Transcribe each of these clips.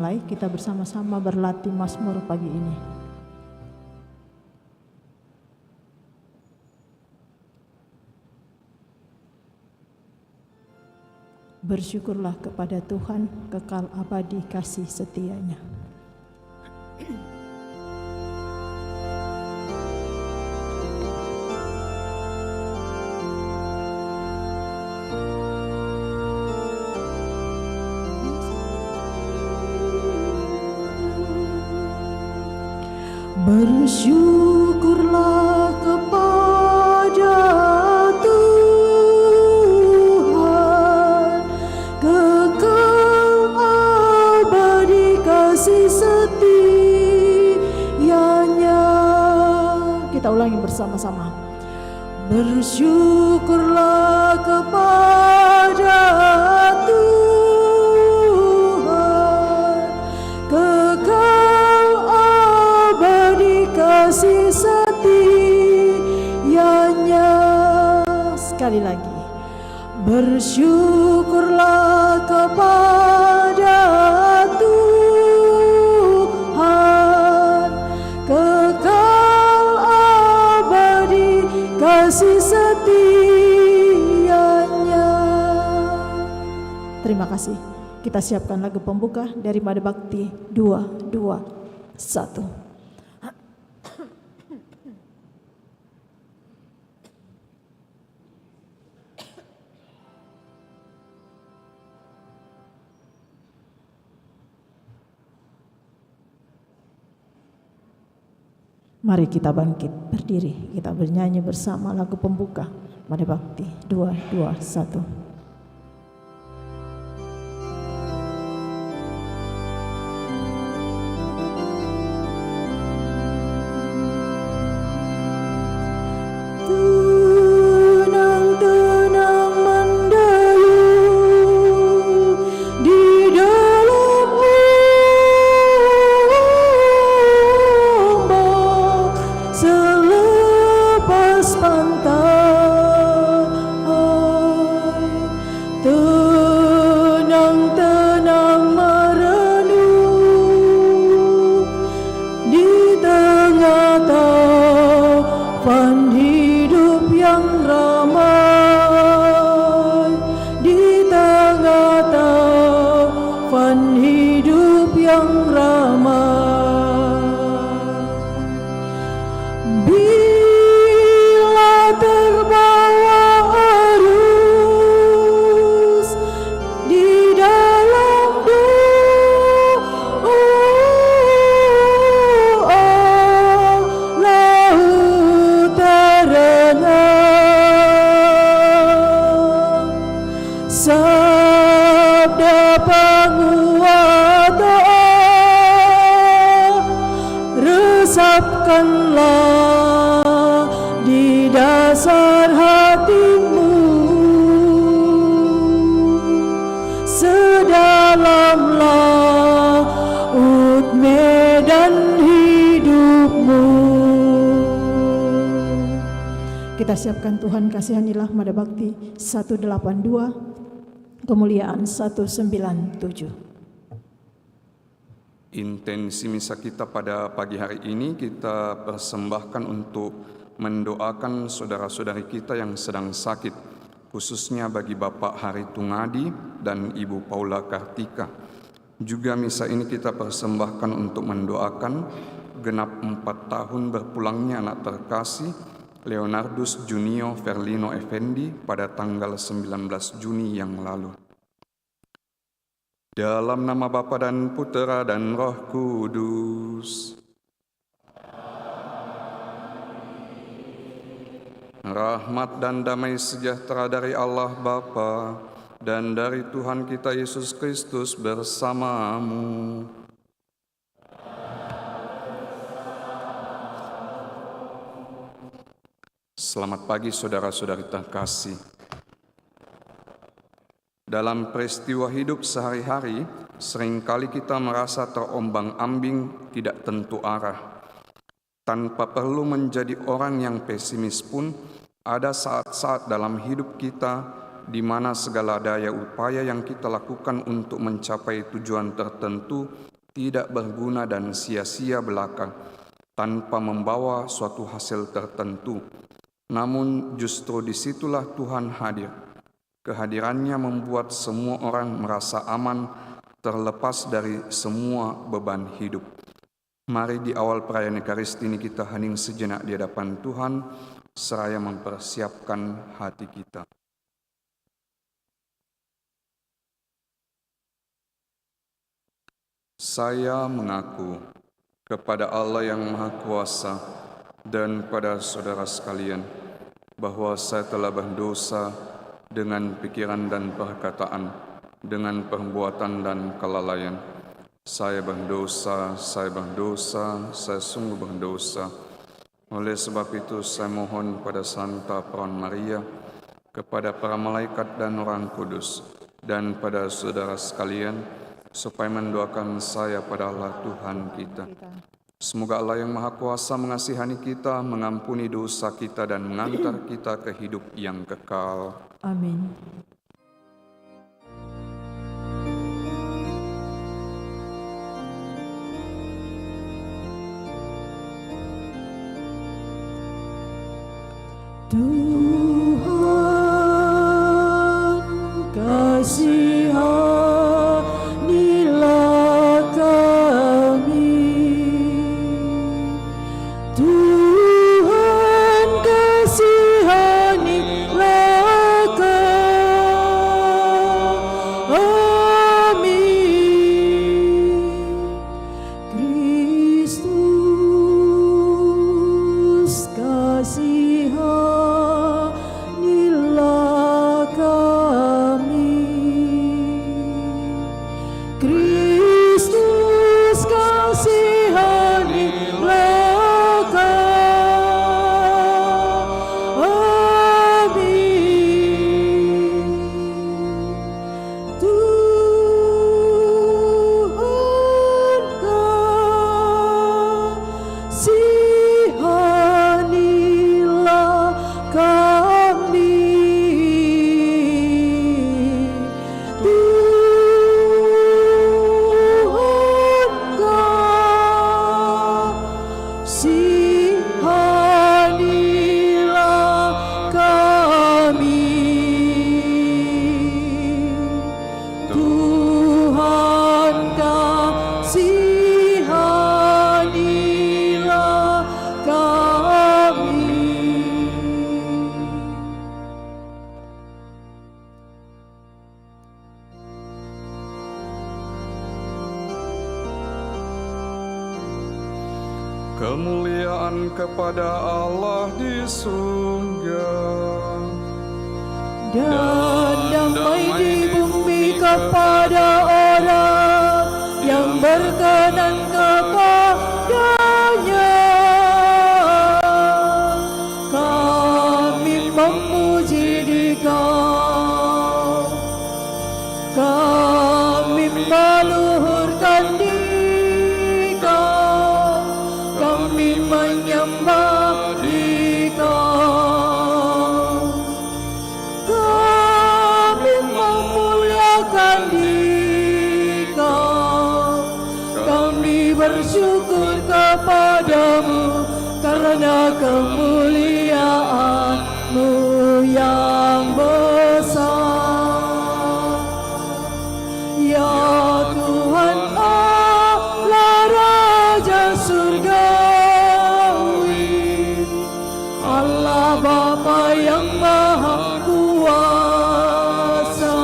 Mulai kita bersama-sama berlatih Mazmur pagi ini. Bersyukurlah kepada Tuhan, kekal abadi kasih setia-Nya. Bersyukurlah kepada Tuhan, kekal abadi kasih setia-Nya. Kita ulangi bersama-sama. Bersyukurlah kepada kasih setia-Nya. Sekali lagi, bersyukurlah kepada Tuhan, kekal abadi kasih setia-Nya. Terima kasih. Kita siapkan lagu pembuka dari Mada Bakti 221. Mari kita bangkit berdiri, kita bernyanyi bersama lagu pembuka Mada Bakti 221. Kita siapkan Tuhan kasihanilah Mada Bakti 182, kemuliaan 197. Intensi misa kita pada pagi hari ini kita persembahkan untuk mendoakan saudara-saudari kita yang sedang sakit, khususnya bagi Bapak Hari Tungadi dan Ibu Paula Kartika. Juga misa ini kita persembahkan untuk mendoakan genap 4 tahun berpulangnya anak terkasih Leonardus Junio Verlino Effendi pada tanggal 19 Juni yang lalu. Dalam nama Bapa dan Putera dan Roh Kudus. Rahmat dan damai sejahtera dari Allah Bapa dan dari Tuhan kita Yesus Kristus bersamamu. Selamat pagi saudara-saudari terkasih. Dalam peristiwa hidup sehari-hari, seringkali kita merasa terombang-ambing, tidak tentu arah. Tanpa perlu menjadi orang yang pesimis pun, ada saat-saat dalam hidup kita di mana segala daya upaya yang kita lakukan untuk mencapai tujuan tertentu tidak berguna dan sia-sia belaka, tanpa membawa suatu hasil tertentu. Namun justru disitulah Tuhan hadir. Kehadirannya membuat semua orang merasa aman, terlepas dari semua beban hidup. Mari di awal perayaan Ekaristi ini kita hening sejenak di hadapan Tuhan, seraya mempersiapkan hati kita. Saya mengaku kepada Allah yang Maha Kuasa dan pada saudara sekalian bahwa saya telah berdosa dengan pikiran dan perkataan, dengan perbuatan dan kelalaian. Saya berdosa, saya sungguh berdosa. Oleh sebab itu saya mohon pada Santa Perawan Maria, kepada para malaikat dan orang kudus, dan pada saudara sekalian, supaya mendoakan saya pada Allah Tuhan kita. Semoga Allah yang Maha Kuasa mengasihani kita, mengampuni dosa kita, dan mengantar kita ke hidup yang kekal. Amin. Tuhan kasihanilah kami, Tuhan kasihanilah kami, Kristus kasihanilah kami, Kristus kasihanilah kami, Tuhan kasihanilah kami, Tuhan kasihanilah kami. Kemuliaan kepada Allah di surga, Dan damai di bumi kepada orang yang berkenan kepadanya. Kami memuji Dikau, kami meluhurkan Dikau, kami menyembah Dikau, kami memuliakan Dikau, kami bersyukur kepadamu karena kemuliaan-Mu yang besar. Ya Tuhan Allah Raja Surgawi, Allah Bapa yang Maha Kuasa.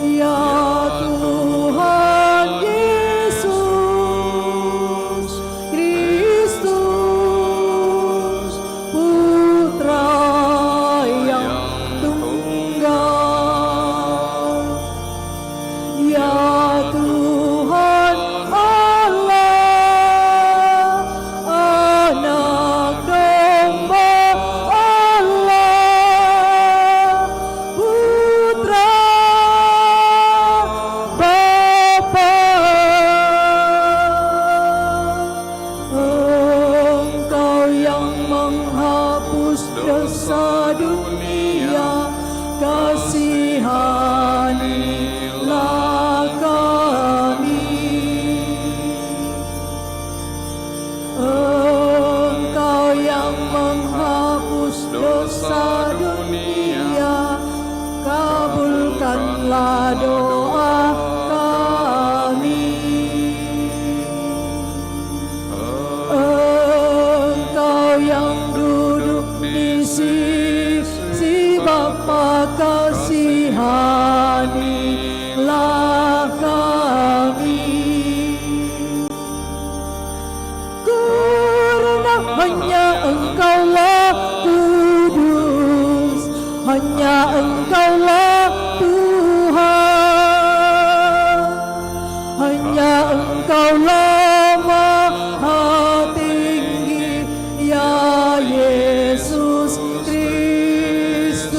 Ya Tuhan Yesus Kristus, Putra Engkaulah Maha Tinggi, ya Yesus Kristus.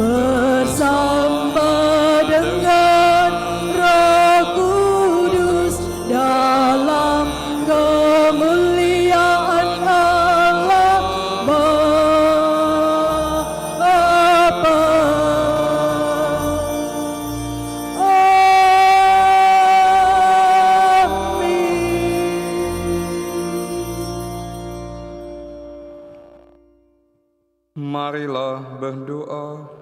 Bersama dengan Roh Kudus dalam kemuliaan Allah Bapa. Marilah berdoa.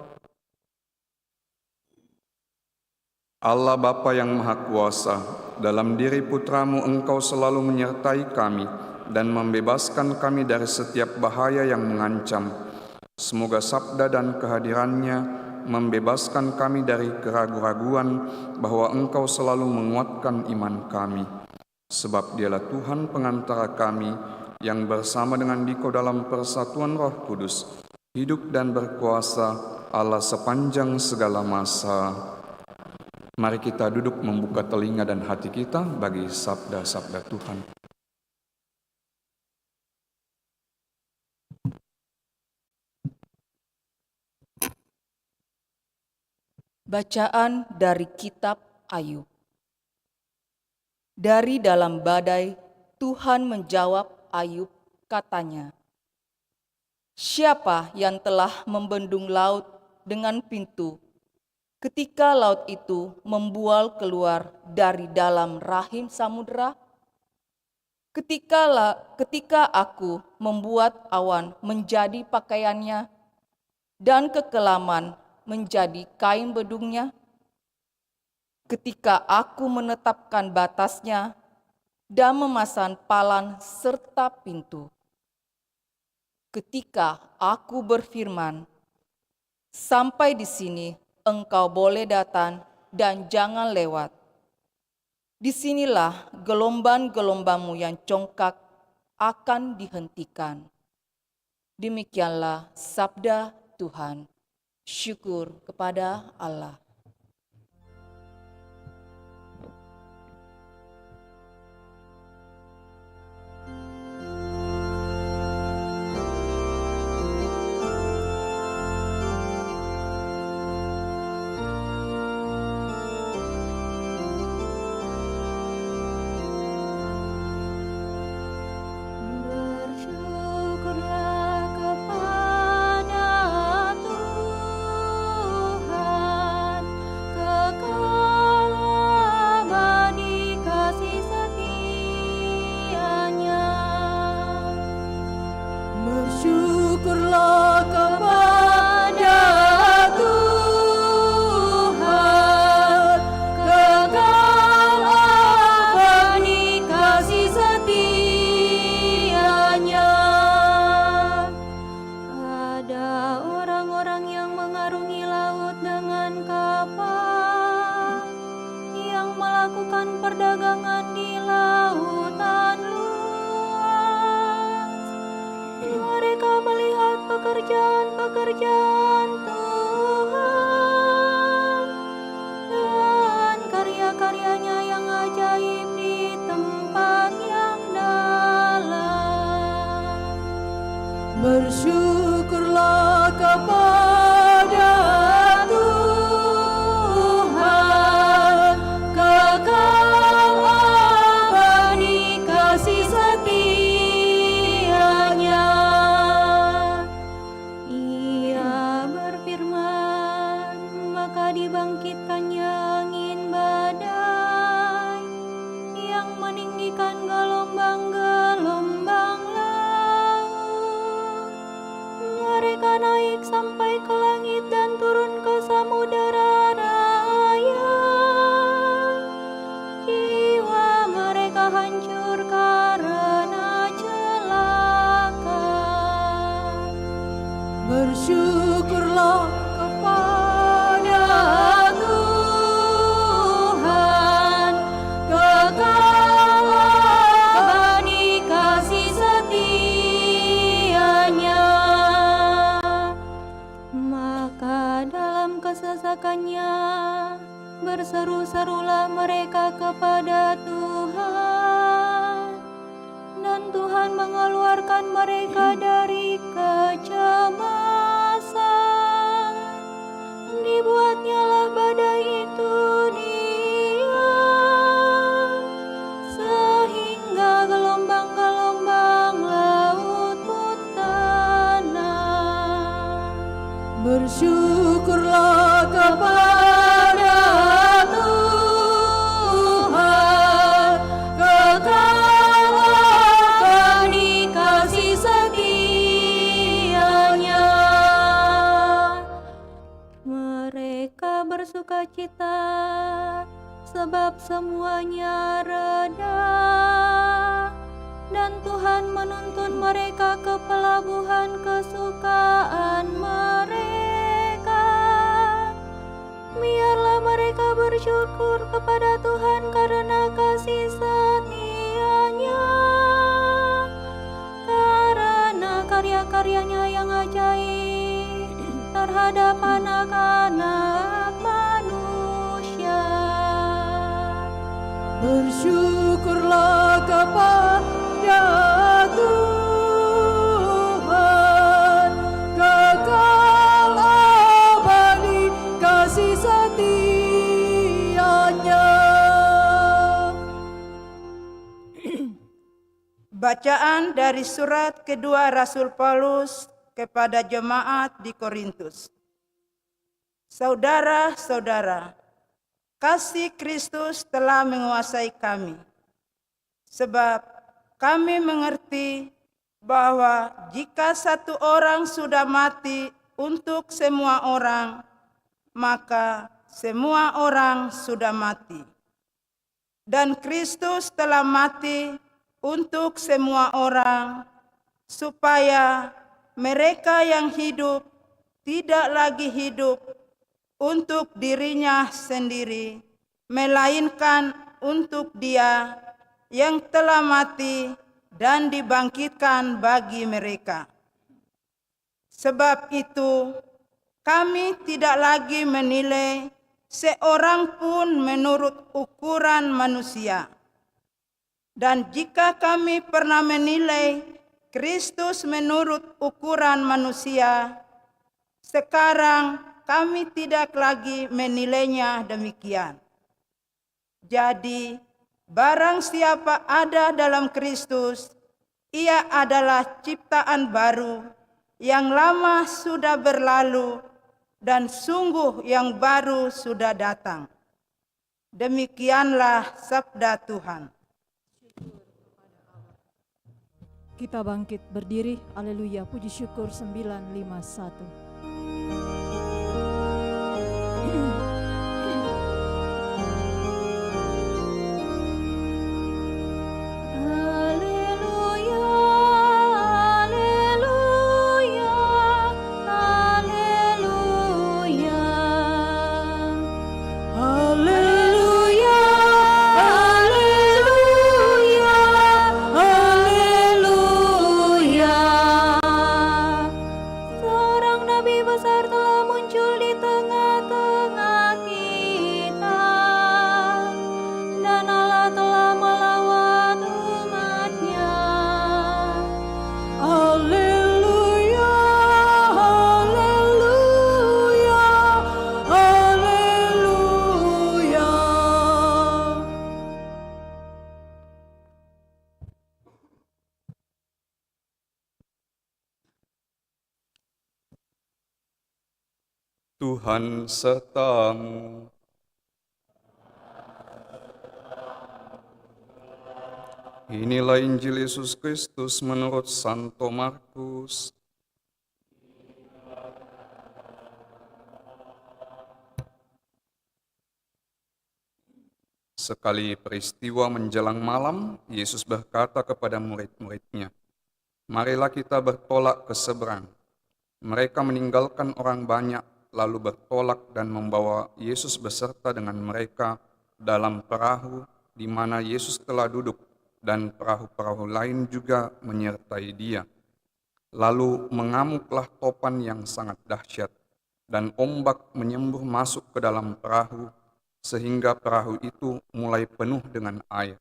Allah Bapa yang Maha Kuasa, dalam diri Putramu Engkau selalu menyertai kami dan membebaskan kami dari setiap bahaya yang mengancam. Semoga sabda dan kehadirannya membebaskan kami dari keraguan-raguan bahwa Engkau selalu menguatkan iman kami. Sebab Dialah Tuhan pengantara kami yang bersama dengan Dikau dalam persatuan Roh Kudus, hidup dan berkuasa Allah sepanjang segala masa. Mari kita duduk membuka telinga dan hati kita bagi sabda-sabda Tuhan. Bacaan dari kitab Ayub. Dari dalam badai, Tuhan menjawab Ayub, katanya, "Siapa yang telah membendung laut dengan pintu, ketika laut itu membual keluar dari dalam rahim samudera? Ketika aku membuat awan menjadi pakaiannya dan kekelaman menjadi kain bedungnya, ketika aku menetapkan batasnya dan memasang palan serta pintu, ketika aku berfirman, sampai di sini engkau boleh datang dan jangan lewat. Disinilah gelombang-gelombangmu yang congkak akan dihentikan." Demikianlah sabda Tuhan. Syukur kepada Allah. Bersyukurlah kepada Tuhan, kekal abadi kasih setianya. Bersyukurlah kepada Tuhan, kekal abadi kasih setianya. Ada orang-orang yang mengarungi laut dengan kapal, yang melakukan perdagangan di lautan luas. Mereka melihat pekerjaan-pekerjaan Tuhan dan karya-karyanya yang ajaib di tempat yang dalam. Bersyukurlah kepada Tuhan, kekal abadi kasih setianya. Ia berfirman, maka dibangkitkannya angin badai yang meninggikan gelombang-gelombang laut. Mereka naik sampai ke langit dan turun ke samudera raya. Jiwa mereka hancur karena celaka. Bersyukurlah kepada Tuhan, kekal abadi kasih setianya. Maka dalam kesesakannya Berseru-serulah mereka kepada Tuhan, dan Tuhan mengeluarkan mereka dari kecemasan. Dibuatnyalah badai itu diam, sehingga gelombang-gelombang laut pun tenang. Bersyukurlah kepada Tuhan, kekal abadi kasih setianya. Mereka bersukacita sebab semuanya reda, dan Tuhan menuntun mereka ke pelabuhan kesukaan mereka. Biarlah mereka bersyukur kepada Tuhan karena kasih setia-Nya, karena karya-karyanya yang ajaib terhadap anak-anak manusia. Bersyukurlah kepada Tuhan, kekal abadi kasih setia-Nya. Bacaan dari surat kedua Rasul Paulus kepada jemaat di Korintus. Saudara-saudara, kasih Kristus telah menguasai kami, sebab kami mengerti bahwa jika satu orang sudah mati untuk semua orang, maka semua orang sudah mati. Dan Kristus telah mati untuk semua orang, supaya mereka yang hidup tidak lagi hidup untuk dirinya sendiri, melainkan untuk Dia yang telah mati dan dibangkitkan bagi mereka. Sebab itu, kami tidak lagi menilai seorang pun menurut ukuran manusia. Dan jika kami pernah menilai Kristus menurut ukuran manusia, sekarang kami tidak lagi menilainya demikian. Jadi, barang siapa ada dalam Kristus, ia adalah ciptaan baru, yang lama sudah berlalu, dan sungguh yang baru sudah datang. Demikianlah sabda Tuhan. Kita bangkit berdiri, haleluya, puji syukur 951. Tuhan sertamu. Inilah Injil Yesus Kristus menurut Santo Markus. Sekali peristiwa menjelang malam, Yesus berkata kepada murid-muridnya, "Marilah kita bertolak ke seberang." Mereka meninggalkan orang banyak, lalu bertolak dan membawa Yesus beserta dengan mereka dalam perahu di mana Yesus telah duduk, dan perahu-perahu lain juga menyertai Dia. Lalu mengamuklah topan yang sangat dahsyat, dan ombak menyembur masuk ke dalam perahu, sehingga perahu itu mulai penuh dengan air.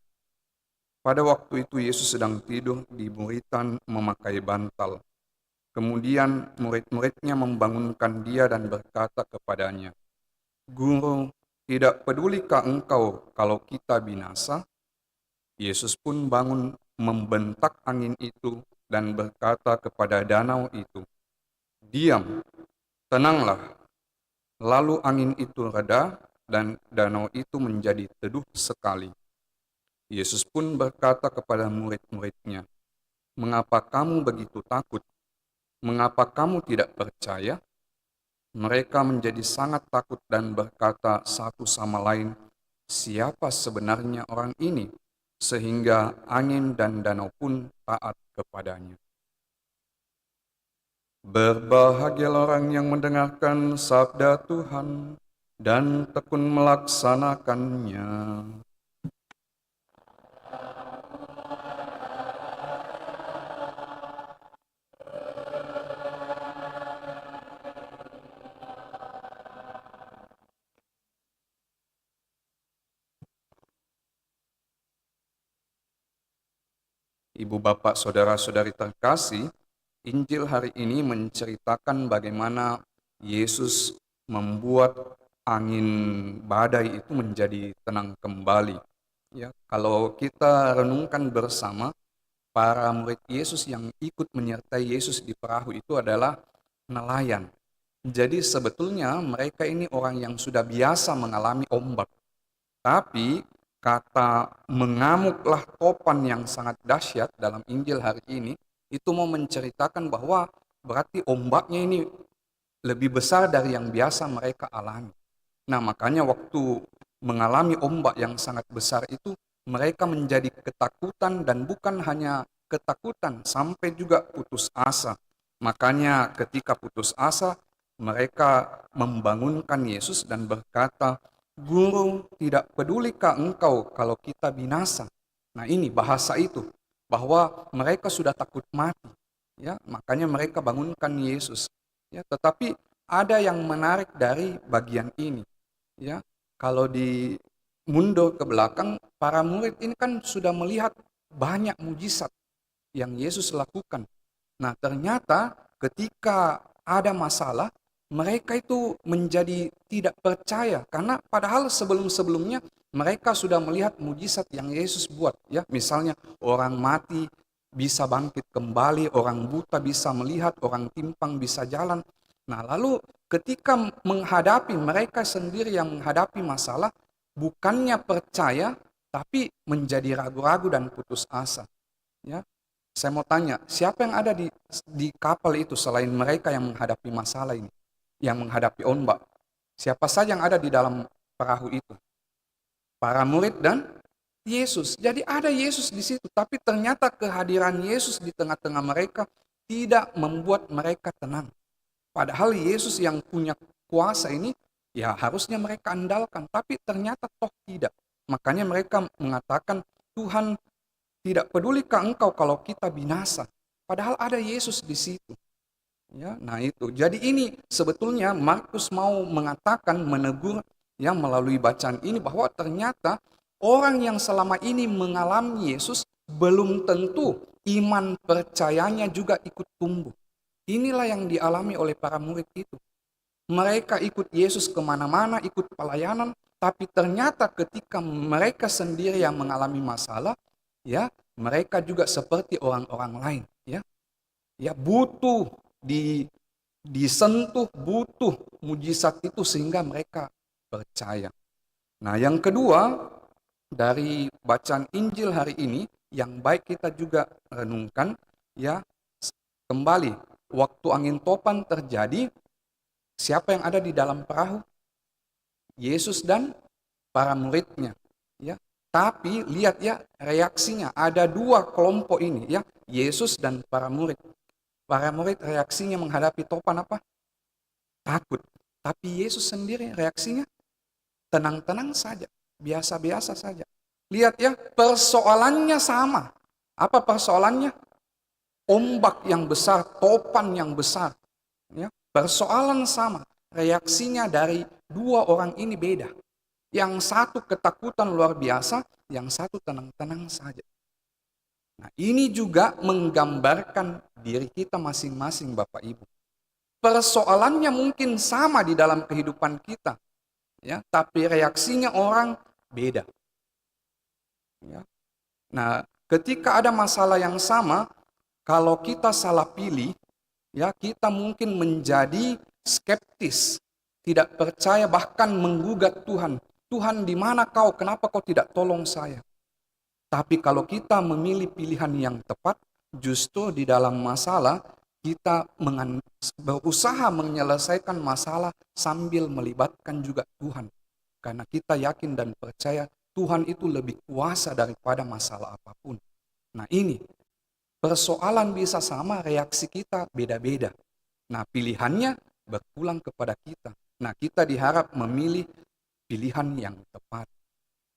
Pada waktu itu Yesus sedang tidur di buritan memakai bantal. Kemudian murid-muridnya membangunkan dia dan berkata kepadanya, "Guru, tidak pedulikah engkau kalau kita binasa?" Yesus pun bangun membentak angin itu dan berkata kepada danau itu, "Diam, tenanglah." Lalu angin itu reda dan danau itu menjadi teduh sekali. Yesus pun berkata kepada murid-muridnya, "Mengapa kamu begitu takut? Mengapa kamu tidak percaya?" Mereka menjadi sangat takut dan berkata satu sama lain, "Siapa sebenarnya orang ini, sehingga angin dan danau pun taat kepadanya?" Berbahagialah orang yang mendengarkan sabda Tuhan dan tekun melaksanakannya. Ibu bapak saudara-saudari terkasih, Injil hari ini menceritakan bagaimana Yesus membuat angin badai itu menjadi tenang kembali. Ya, kalau kita renungkan bersama, para murid Yesus yang ikut menyertai Yesus di perahu itu adalah nelayan. Jadi sebetulnya mereka ini orang yang sudah biasa mengalami ombak. Tapi kata mengamuklah topan yang sangat dahsyat dalam Injil hari ini, itu mau menceritakan bahwa berarti ombaknya ini lebih besar dari yang biasa mereka alami. Nah, makanya waktu mengalami ombak yang sangat besar itu, mereka menjadi ketakutan dan bukan hanya ketakutan, sampai juga putus asa. Makanya ketika putus asa, mereka membangunkan Yesus dan berkata, "Guru, tidak pedulikah engkau kalau kita binasa?" Nah, ini bahasa itu, bahwa mereka sudah takut mati. Ya, makanya mereka bangunkan Yesus. Ya, tetapi ada yang menarik dari bagian ini. Ya, kalau di mundur ke belakang, para murid ini kan sudah melihat banyak mujizat yang Yesus lakukan. Nah, ternyata ketika ada masalah, mereka itu menjadi tidak percaya karena padahal sebelum-sebelumnya mereka sudah melihat mujizat yang Yesus buat. Ya, misalnya orang mati bisa bangkit kembali, orang buta bisa melihat, orang timpang bisa jalan. Nah, lalu ketika menghadapi mereka sendiri yang menghadapi masalah, bukannya percaya, tapi menjadi ragu-ragu dan putus asa. Ya, saya mau tanya, siapa yang ada di kapal itu selain mereka yang menghadapi masalah ini, yang menghadapi ombak? Siapa saja yang ada di dalam perahu itu? Para murid dan Yesus. Jadi ada Yesus di situ, tapi ternyata kehadiran Yesus di tengah-tengah mereka tidak membuat mereka tenang. Padahal Yesus yang punya kuasa ini, ya harusnya mereka andalkan, tapi ternyata toh tidak. Makanya mereka mengatakan, "Tuhan, tidak pedulikah engkau kalau kita binasa?" Padahal ada Yesus di situ. Ya, nah itu. Jadi ini sebetulnya Markus mau mengatakan, menegur yang melalui bacaan ini bahwa ternyata orang yang selama ini mengalami Yesus belum tentu iman percayanya juga ikut tumbuh. Inilah yang dialami oleh para murid itu. Mereka ikut Yesus kemana-mana, ikut pelayanan, tapi ternyata ketika mereka sendiri yang mengalami masalah, ya mereka juga seperti orang-orang lain, ya butuh disentuh, butuh mujizat itu sehingga mereka percaya. Nah, yang kedua dari bacaan Injil hari ini yang baik kita juga renungkan, ya kembali. Waktu angin topan terjadi, siapa yang ada di dalam perahu? Yesus dan para muridnya. Ya, tapi lihat ya reaksinya, ada dua kelompok ini, ya, Yesus dan para murid. Para murid reaksinya menghadapi topan apa? Takut. Tapi Yesus sendiri reaksinya tenang-tenang saja, biasa-biasa saja. Lihat ya, persoalannya sama. Apa persoalannya? Ombak yang besar, topan yang besar. Ya, persoalan sama. Reaksinya dari dua orang ini beda. Yang satu ketakutan luar biasa, yang satu tenang-tenang saja. Nah, ini juga menggambarkan diri kita masing-masing, Bapak Ibu. Persoalannya mungkin sama di dalam kehidupan kita, ya, tapi reaksinya orang beda. Ya. Nah, ketika ada masalah yang sama, kalau kita salah pilih, ya, kita mungkin menjadi skeptis, tidak percaya, bahkan menggugat Tuhan. Tuhan, di mana kau? Kenapa kau tidak tolong saya? Tapi kalau kita memilih pilihan yang tepat, justru di dalam masalah kita berusaha menyelesaikan masalah sambil melibatkan juga Tuhan. Karena kita yakin dan percaya Tuhan itu lebih kuasa daripada masalah apapun. Nah, ini persoalan bisa sama, reaksi kita beda-beda. Nah, pilihannya berpulang kepada kita. Nah, kita diharap memilih pilihan yang tepat.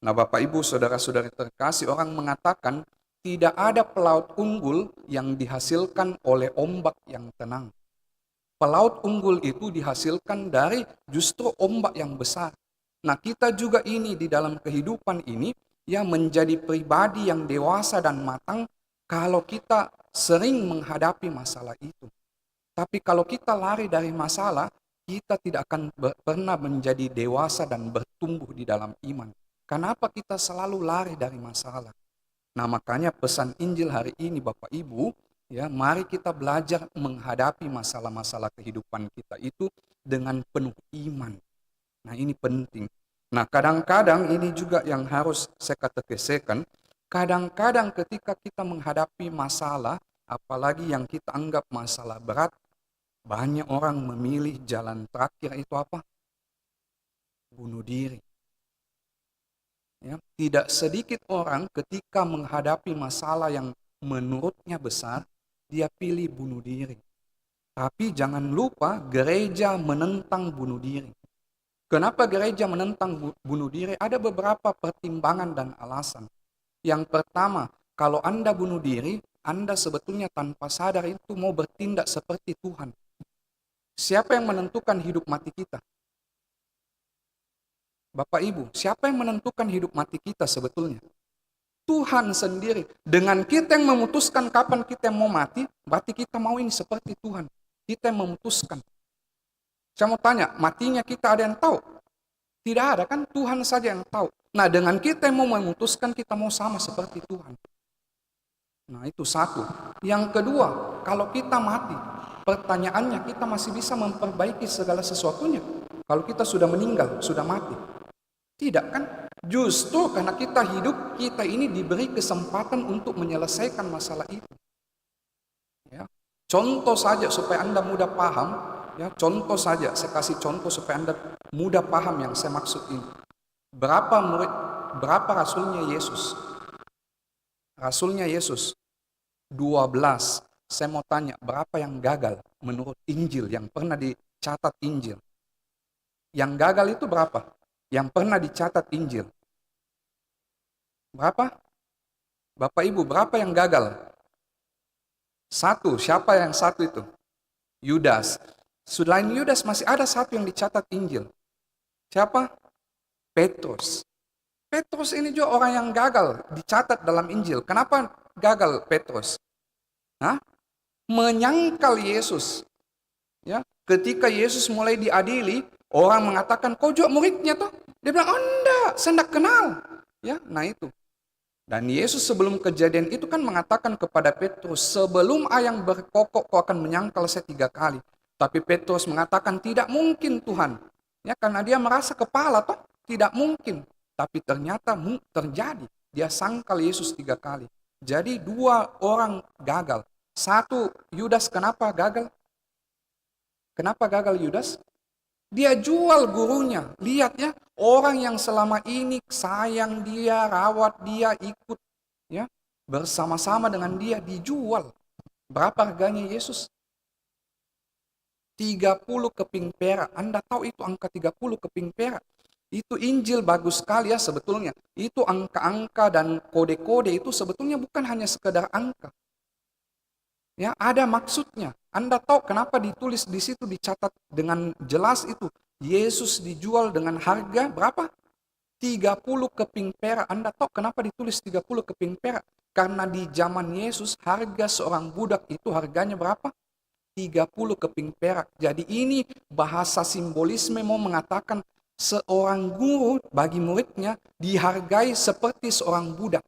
Nah, Bapak Ibu, saudara-saudari terkasih, orang mengatakan tidak ada pelaut unggul yang dihasilkan oleh ombak yang tenang. Pelaut unggul itu dihasilkan dari justru ombak yang besar. Nah, kita juga ini di dalam kehidupan ini ya menjadi pribadi yang dewasa dan matang kalau kita sering menghadapi masalah itu. Tapi kalau kita lari dari masalah, kita tidak akan pernah menjadi dewasa dan bertumbuh di dalam iman. Kenapa kita selalu lari dari masalah? Nah, makanya pesan Injil hari ini Bapak Ibu, ya, mari kita belajar menghadapi masalah-masalah kehidupan kita itu dengan penuh iman. Nah, ini penting. Nah, kadang-kadang ini juga yang harus saya katekesekan. Kadang-kadang ketika kita menghadapi masalah, apalagi yang kita anggap masalah berat, banyak orang memilih jalan terakhir itu apa? Bunuh diri. Ya, tidak sedikit orang ketika menghadapi masalah yang menurutnya besar, dia pilih bunuh diri. Tapi jangan lupa gereja menentang bunuh diri. Kenapa gereja menentang bunuh diri? Ada beberapa pertimbangan dan alasan. Yang pertama, kalau Anda bunuh diri, Anda sebetulnya tanpa sadar itu mau bertindak seperti Tuhan. Siapa yang menentukan hidup mati kita? Bapak Ibu, siapa yang menentukan hidup mati kita sebetulnya? Tuhan sendiri. Dengan kita yang memutuskan kapan kita mau mati, berarti kita mau ini seperti Tuhan. Kita yang memutuskan. Saya mau tanya, matinya kita ada yang tahu? Tidak ada kan, Tuhan saja yang tahu. Nah, dengan kita yang mau memutuskan, kita mau sama seperti Tuhan. Nah, itu satu. Yang kedua, kalau kita mati, pertanyaannya kita masih bisa memperbaiki segala sesuatunya. Kalau kita sudah meninggal, sudah mati. Tidak kan? Justru karena kita hidup, kita ini diberi kesempatan untuk menyelesaikan masalah itu. Ya. Contoh saja supaya Anda mudah paham. Ya, contoh saja, saya kasih contoh supaya Anda mudah paham yang saya maksud ini. Berapa rasulnya Yesus? Rasulnya Yesus 12. Saya mau tanya, berapa yang gagal menurut Injil yang pernah dicatat Injil? Yang gagal itu berapa? Yang pernah dicatat Injil. Berapa? Bapak Ibu, berapa yang gagal? Satu. Siapa yang satu itu? Yudas. Selain Yudas masih ada satu yang dicatat Injil. Siapa? Petrus. Petrus ini juga orang yang gagal dicatat dalam Injil. Kenapa gagal Petrus? Menyangkal Yesus. Ya, ketika Yesus mulai diadili, orang mengatakan, kau juga muridnya toh? Dia bilang, oh enggak, saya enggak kenal. Ya, nah itu. Dan Yesus sebelum kejadian itu kan mengatakan kepada Petrus, sebelum ayam berkokok kau akan menyangkal saya 3 kali. Tapi Petrus mengatakan, tidak mungkin Tuhan. Ya, karena dia merasa kepala toh, tidak mungkin. Tapi ternyata terjadi. Dia sangkal Yesus 3 kali. Jadi 2 orang gagal. Satu, Yudas kenapa gagal? Kenapa gagal Yudas? Dia jual gurunya. Lihat ya, orang yang selama ini sayang dia, rawat dia, ikut ya bersama-sama dengan dia, dijual. Berapa harganya Yesus? 30 keping perak. Anda tahu itu angka 30 keping perak? Itu Injil bagus sekali ya sebetulnya. Itu angka-angka dan kode-kode itu sebetulnya bukan hanya sekedar angka. Ya, ada maksudnya. Anda tahu kenapa ditulis di situ, dicatat dengan jelas itu. Yesus dijual dengan harga berapa? 30 keping perak. Anda tahu kenapa ditulis 30 keping perak? Karena di zaman Yesus harga seorang budak itu harganya berapa? 30 keping perak. Jadi ini bahasa simbolisme mau mengatakan seorang guru bagi muridnya dihargai seperti seorang budak.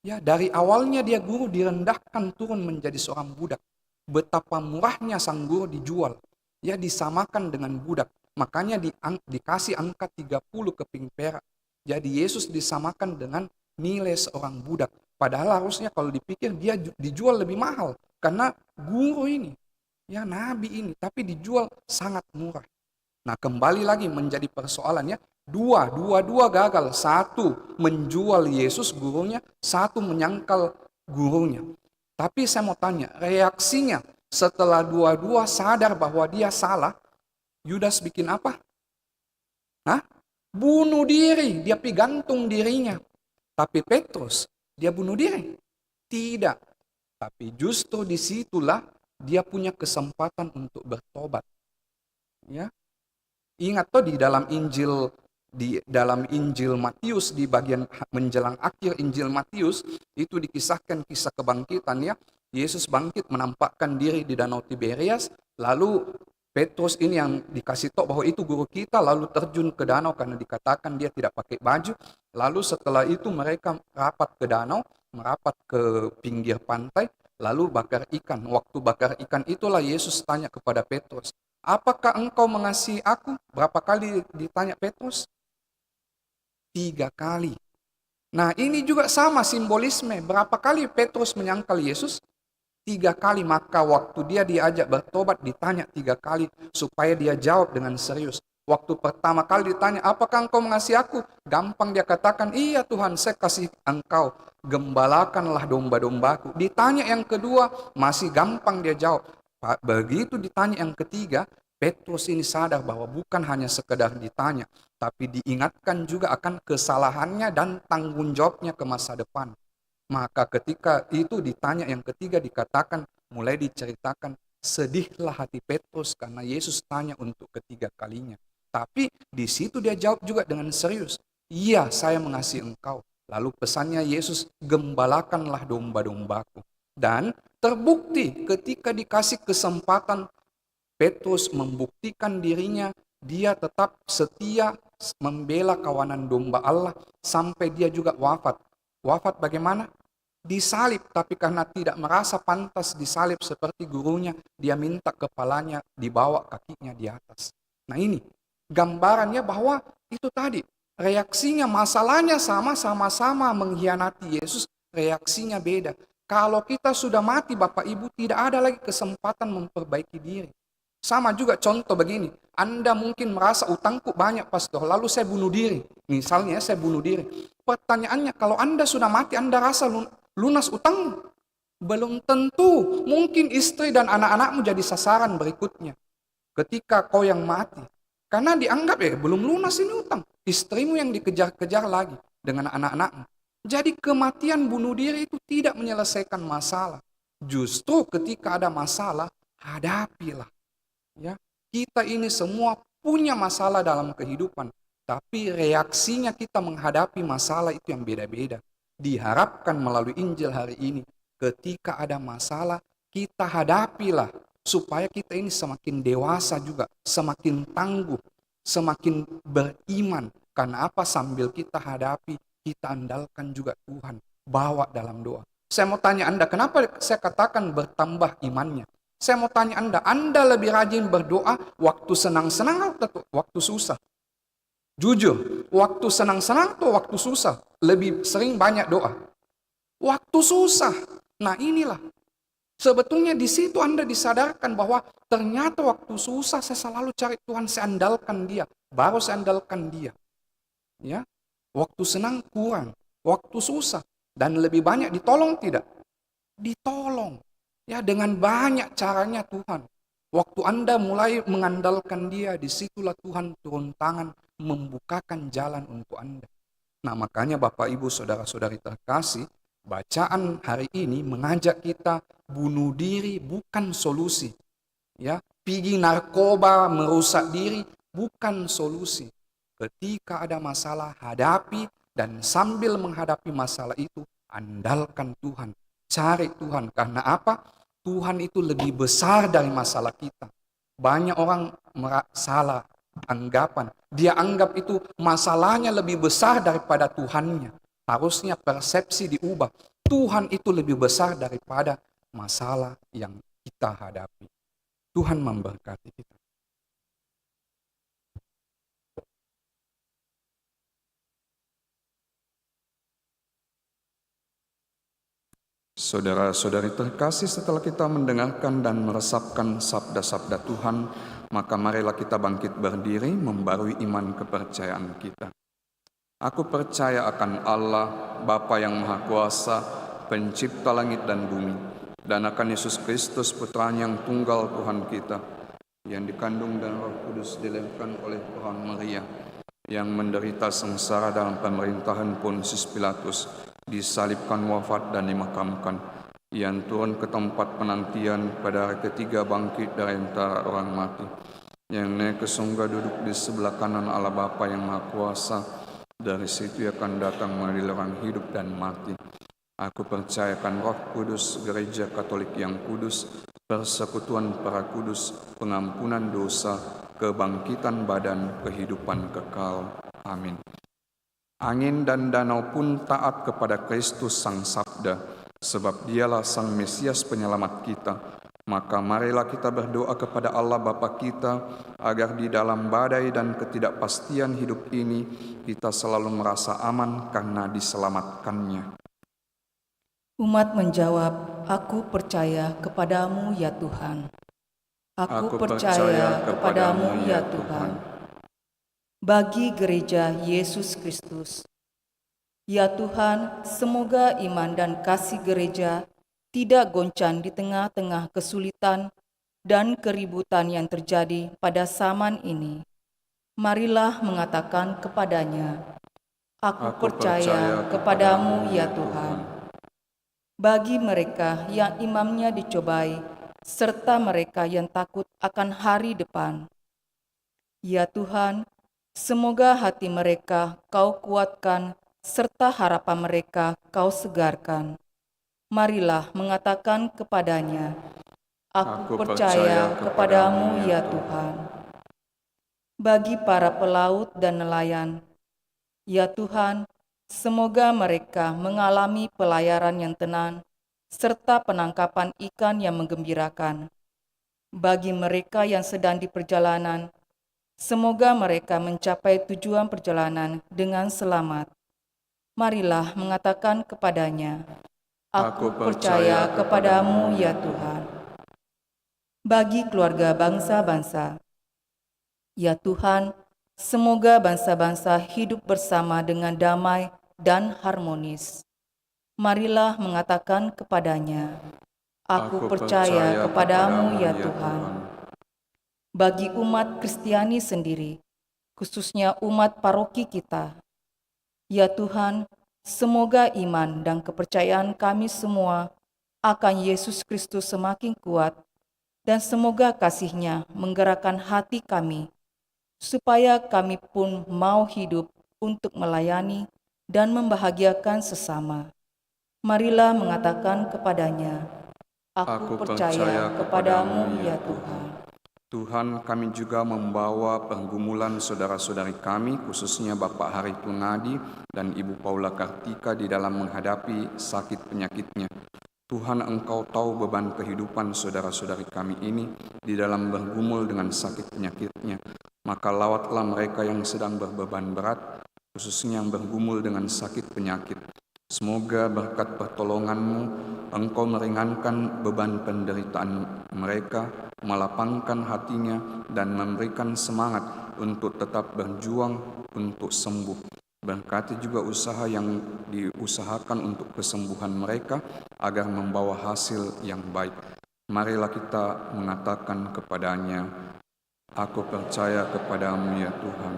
Ya, dari awalnya dia guru direndahkan turun menjadi seorang budak. Betapa murahnya sang guru dijual. Ya, disamakan dengan budak. Makanya dikasih angka 30 keping perak. Jadi Yesus disamakan dengan nilai seorang budak. Padahal harusnya kalau dipikir dia dijual lebih mahal. Karena guru ini, ya nabi ini, tapi dijual sangat murah. Nah, kembali lagi menjadi persoalannya, dua gagal. Satu menjual Yesus gurunya, satu menyangkal gurunya. Tapi saya mau tanya, reaksinya setelah dua-dua sadar bahwa dia salah, Yudas bikin apa? Bunuh diri, dia gantung dirinya. Tapi Petrus, dia bunuh diri? Tidak. Tapi justru disitulah dia punya kesempatan untuk bertobat. Ya, ingat tuh di dalam Injil Matius, di bagian menjelang akhir Injil Matius itu dikisahkan kisah kebangkitan, ya. Yesus bangkit menampakkan diri di Danau Tiberias, lalu Petrus ini yang dikasih tahu bahwa itu guru kita, lalu terjun ke danau karena dikatakan dia tidak pakai baju. Lalu setelah itu mereka rapat ke danau, merapat ke pinggir pantai, lalu bakar ikan. Waktu bakar ikan itulah Yesus tanya kepada Petrus, apakah engkau mengasihi aku? Berapa kali ditanya Petrus? 3 kali. Nah, ini juga sama simbolisme. Berapa kali Petrus menyangkal Yesus? 3 kali. Maka waktu dia diajak bertobat ditanya 3 kali supaya dia jawab dengan serius. Waktu pertama kali ditanya, apakah engkau mengasihi aku? Gampang dia katakan, iya Tuhan, saya kasih engkau. Gembalakanlah domba-dombaku. Ditanya yang kedua, masih gampang dia jawab. Begitu ditanya yang ketiga, Petrus ini sadar bahwa bukan hanya sekedar ditanya, tapi diingatkan juga akan kesalahannya dan tanggung jawabnya ke masa depan. Maka ketika itu ditanya yang ketiga, dikatakan, mulai diceritakan, sedihlah hati Petrus karena Yesus tanya untuk ketiga kalinya. Tapi di situ dia jawab juga dengan serius, iya saya mengasihi engkau. Lalu pesannya Yesus, gembalakanlah domba-dombaku. Dan terbukti ketika dikasih kesempatan, Petrus membuktikan dirinya, dia tetap setia membela kawanan domba Allah sampai dia juga wafat. Wafat bagaimana? Disalib, tapi karena tidak merasa pantas disalib seperti gurunya, dia minta kepalanya dibawa, kakinya di atas. Nah, ini gambarannya bahwa itu tadi, reaksinya masalahnya sama-sama mengkhianati Yesus, reaksinya beda. Kalau kita sudah mati Bapak Ibu, tidak ada lagi kesempatan memperbaiki diri. Sama juga contoh begini, Anda mungkin merasa utangku banyak pastor, lalu saya bunuh diri. Misalnya saya bunuh diri. Pertanyaannya, kalau Anda sudah mati, Anda rasa lunas utang? Belum tentu. Mungkin istri dan anak-anakmu jadi sasaran berikutnya ketika kau yang mati. Karena dianggap belum lunas ini utang. Istrimu yang dikejar-kejar lagi dengan anak-anakmu. Jadi kematian bunuh diri itu tidak menyelesaikan masalah. Justru ketika ada masalah, hadapilah. Ya, kita ini semua punya masalah dalam kehidupan, tapi reaksinya kita menghadapi masalah itu yang beda-beda. Diharapkan melalui Injil hari ini, ketika ada masalah, kita hadapilah supaya kita ini semakin dewasa juga, semakin tangguh, semakin beriman. Karena apa? Sambil kita hadapi, kita andalkan juga Tuhan, bawa dalam doa. Saya mau tanya Anda, kenapa saya katakan bertambah imannya? Saya mau tanya Anda lebih rajin berdoa waktu senang-senang atau waktu susah? Jujur, waktu senang-senang atau waktu susah? Lebih sering banyak doa? Waktu susah. Nah, inilah. Sebetulnya di situ Anda disadarkan bahwa ternyata waktu susah saya selalu cari Tuhan, saya andalkan Dia. Baru saya andalkan Dia. Ya, waktu senang kurang, waktu susah. Dan lebih banyak ditolong tidak? Ditolong. Ya, dengan banyak caranya Tuhan. Waktu Anda mulai mengandalkan Dia, disitulah Tuhan turun tangan membukakan jalan untuk Anda. Nah, makanya Bapak Ibu Saudara-saudari terkasih, bacaan hari ini mengajak kita bunuh diri bukan solusi. Ya, pergi narkoba, merusak diri bukan solusi. Ketika ada masalah, hadapi, dan sambil menghadapi masalah itu, andalkan Tuhan. Cari Tuhan. Karena apa? Tuhan itu lebih besar dari masalah kita. Banyak orang salah anggapan. Dia anggap itu masalahnya lebih besar daripada Tuhannya. Harusnya persepsi diubah. Tuhan itu lebih besar daripada masalah yang kita hadapi. Tuhan memberkati kita. Saudara-saudari terkasih, setelah kita mendengarkan dan meresapkan sabda-sabda Tuhan, maka marilah kita bangkit berdiri membarui iman kepercayaan kita. Aku percaya akan Allah, Bapa yang Maha Kuasa, pencipta langit dan bumi, dan akan Yesus Kristus, Putranya yang tunggal Tuhan kita, yang dikandung dan Roh Kudus dilahirkan oleh Tuhan Maria, yang menderita sengsara dalam pemerintahan Pontius Pilatus, disalibkan, wafat, dan dimakamkan, yang turun ke tempat penantian, pada hari ketiga bangkit dari antara orang mati, yang naik ke surga, duduk di sebelah kanan Allah Bapa yang Maha Kuasa, dari situ akan datang mengadili orang hidup dan mati. Aku percayakan Roh Kudus, Gereja Katolik yang kudus, persekutuan para kudus, pengampunan dosa, kebangkitan badan, kehidupan kekal. Amin. Angin dan danau pun taat kepada Kristus Sang Sabda, sebab Dialah Sang Mesias penyelamat kita. Maka marilah kita berdoa kepada Allah Bapa kita, agar di dalam badai dan ketidakpastian hidup ini, kita selalu merasa aman karena diselamatkannya. Umat menjawab, "Aku percaya kepadamu ya Tuhan." Aku percaya kepadamu ya Tuhan. Bagi Gereja Yesus Kristus, ya Tuhan, semoga iman dan kasih gereja tidak goncang di tengah-tengah kesulitan dan keributan yang terjadi pada zaman ini. Marilah mengatakan kepadanya, "Aku percaya kepadamu ya Tuhan." Bagi mereka yang imamnya dicobai, serta mereka yang takut akan hari depan, ya Tuhan, semoga hati mereka Kau kuatkan, serta harapan mereka Kau segarkan. Marilah mengatakan kepadanya, "Aku percaya kepadamu ya Tuhan." Bagi para pelaut dan nelayan, ya Tuhan, semoga mereka mengalami pelayaran yang tenang, serta penangkapan ikan yang menggembirakan. Bagi mereka yang sedang di perjalanan, semoga mereka mencapai tujuan perjalanan dengan selamat. Marilah mengatakan kepadanya, "Aku percaya kepadamu ya Tuhan." Bagi keluarga bangsa-bangsa, ya Tuhan, semoga bangsa-bangsa hidup bersama dengan damai dan harmonis. Marilah mengatakan kepadanya, "Aku percaya kepadamu ya Tuhan." Bagi umat Kristiani sendiri, khususnya umat paroki kita, ya Tuhan, semoga iman dan kepercayaan kami semua akan Yesus Kristus semakin kuat, dan semoga kasih-Nya menggerakkan hati kami, supaya kami pun mau hidup untuk melayani dan membahagiakan sesama. Marilah mengatakan kepadanya, "Aku percaya kepadamu ya Tuhan." Tuhan, kami juga membawa pergumulan saudara-saudari kami, khususnya Bapak Hari Tungadi dan Ibu Paula Kartika di dalam menghadapi sakit penyakitnya. Tuhan, Engkau tahu beban kehidupan saudara-saudari kami ini di dalam bergumul dengan sakit penyakitnya. Maka lawatlah mereka yang sedang berbeban berat, khususnya yang bergumul dengan sakit penyakit. Semoga berkat pertolongan-Mu, Engkau meringankan beban penderitaan mereka, melapangkan hatinya, dan memberikan semangat untuk tetap berjuang untuk sembuh. Berkati juga usaha yang diusahakan untuk kesembuhan mereka agar membawa hasil yang baik. Marilah kita mengatakan kepadanya, "Aku percaya kepadamu ya Tuhan."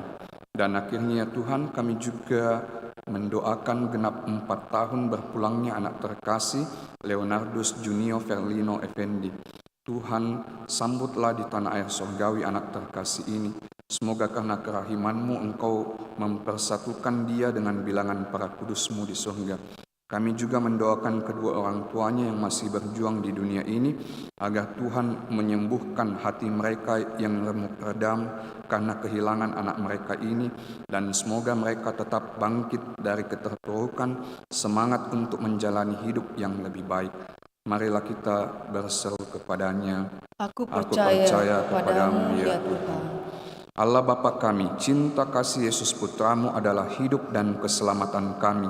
Dan akhirnya Tuhan, kami juga mendoakan genap 4 tahun berpulangnya anak terkasih Leonardus Junio Verlino Effendi. Tuhan, sambutlah di tanah air surgawi anak terkasih ini, Semoga karena kerahiman-Mu Engkau mempersatukan dia dengan bilangan para kudus-Mu di surga. Kami juga mendoakan kedua orang tuanya yang masih berjuang di dunia ini, agar Tuhan menyembuhkan hati mereka yang remuk redam karena kehilangan anak mereka ini, dan semoga mereka tetap bangkit dari keterpurukan, semangat untuk menjalani hidup yang lebih baik. Marilah kita berseru kepadanya. Aku percaya kepadamu ya Tuhan. Tuhan. Allah Bapa kami, cinta kasih Yesus Putramu adalah hidup dan keselamatan kami.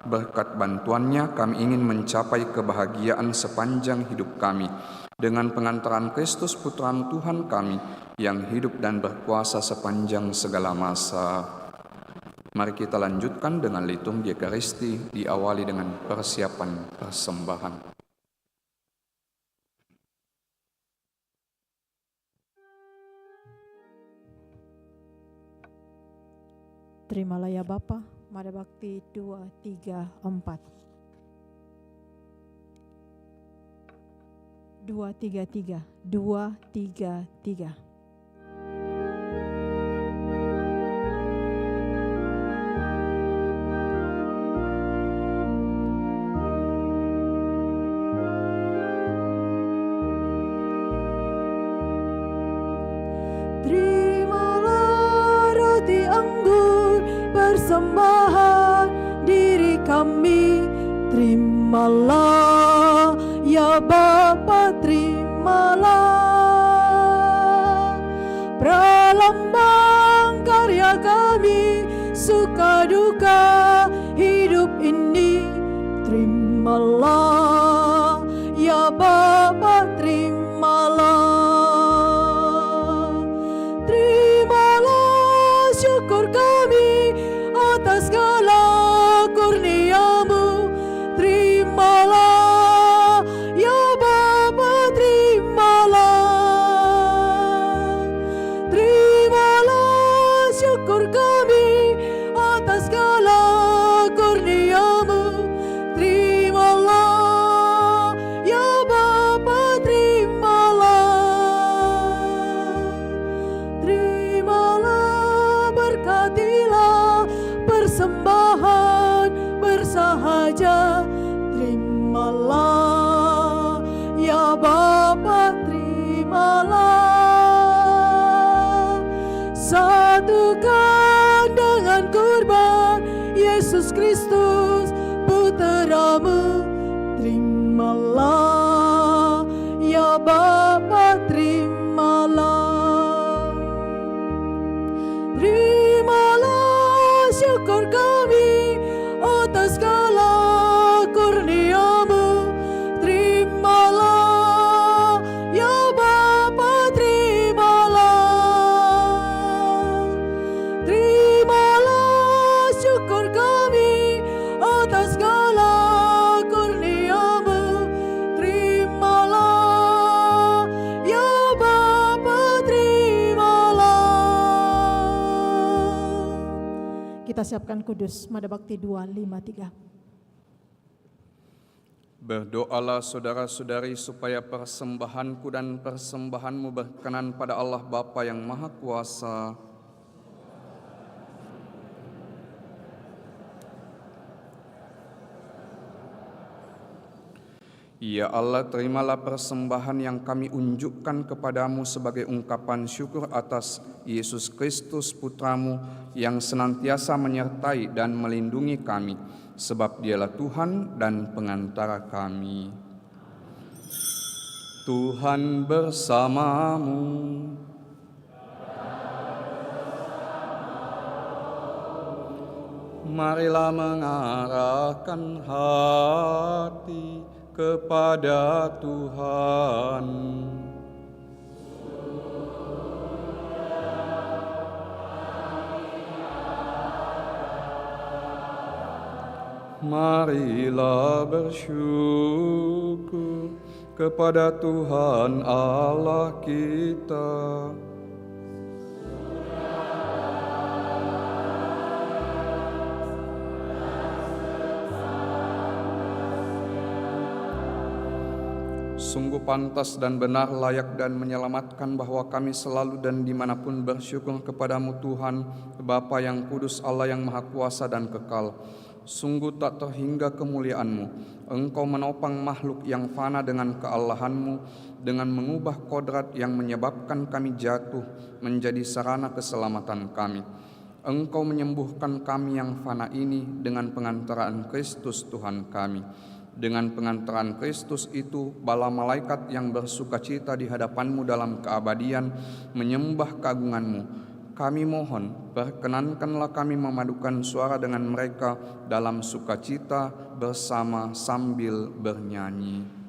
Berkat bantuannya kami ingin mencapai kebahagiaan sepanjang hidup kami. Dengan pengantaran Kristus Putramu Tuhan kami, yang hidup dan berkuasa sepanjang segala masa. Mari kita lanjutkan dengan liturgi Ekaristi, diawali dengan persiapan persembahan. Terimalah ya Bapa, Mada Bakti 2, 3, 4. 2, 3, 3. 2, 3, 3. Terimalah roti anggur persembahan diri kami, terimalah ya Bapa, terimalah pralambang karya kami, suka duka hidup ini, terimalah ya Bapa, terimalah. Terimalah syukur kami atas segala kurnia-Mu, terimalah ya Bapa, terimalah. Terimalah syukur kami atas segala kurnia-Mu, terimalah ya Bapa, terimalah. Terimalah, berkatilah persembahan bersahaja, terimalah ya Bapa, terimalah. Satukan dengan kurban Yesus Kristus Putra-Mu, terimalah ya Bapa, terimalah. Terimalah syukur kami atas segala kurnia-Mu, terimalah ya Bapa, terimalah. Terimalah syukur kami atas segala kurnia-Mu, terimalah ya Bapa, terimalah. Kita siapkan kudus, Mada Bakti 2, 5, 3. Berdoalah saudara-saudari supaya persembahanku dan persembahanmu berkenan pada Allah Bapa yang Maha Kuasa. Ya Allah, terimalah persembahan yang kami unjukkan kepadamu sebagai ungkapan syukur atas Yesus Kristus Putramu yang senantiasa menyertai dan melindungi kami, sebab Dialah Tuhan dan pengantara kami. Tuhan bersamamu. Marilah mengarahkan hati kepada Tuhan. Marilah bersyukur kepada Tuhan Allah kita. Sungguh pantas dan benar, layak dan menyelamatkan bahwa kami selalu dan dimanapun bersyukur kepadamu Tuhan, Bapa yang kudus, Allah yang maha kuasa dan kekal. Sungguh tak terhingga kemuliaan-Mu. Engkau menopang makhluk yang fana dengan keallahan-Mu, dengan mengubah kodrat yang menyebabkan kami jatuh menjadi sarana keselamatan kami. Engkau menyembuhkan kami yang fana ini dengan pengantaraan Kristus Tuhan kami. Dengan pengantaran Kristus itu, bala malaikat yang bersukacita di hadapan-Mu dalam keabadian menyembah keagungan-Mu. Kami mohon, perkenankanlah kami memadukan suara dengan mereka dalam sukacita bersama sambil bernyanyi.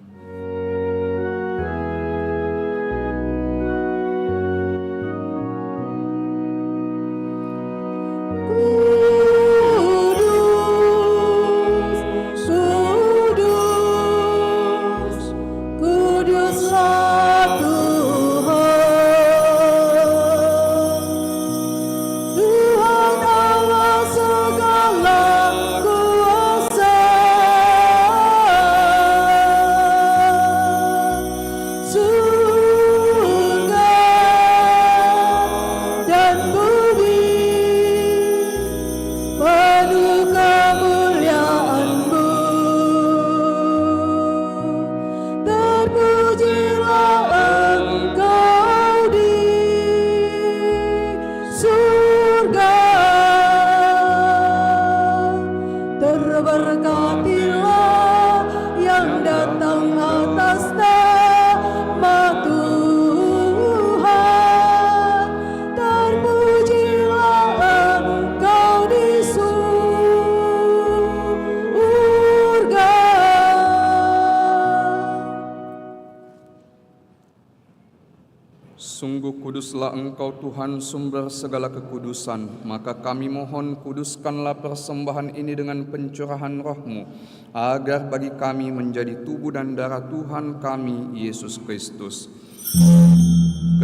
Sungguh kuduslah Engkau Tuhan, sumber segala kekudusan. Maka kami mohon, kuduskanlah persembahan ini dengan pencurahan Roh-Mu, agar bagi kami menjadi tubuh dan darah Tuhan kami, Yesus Kristus.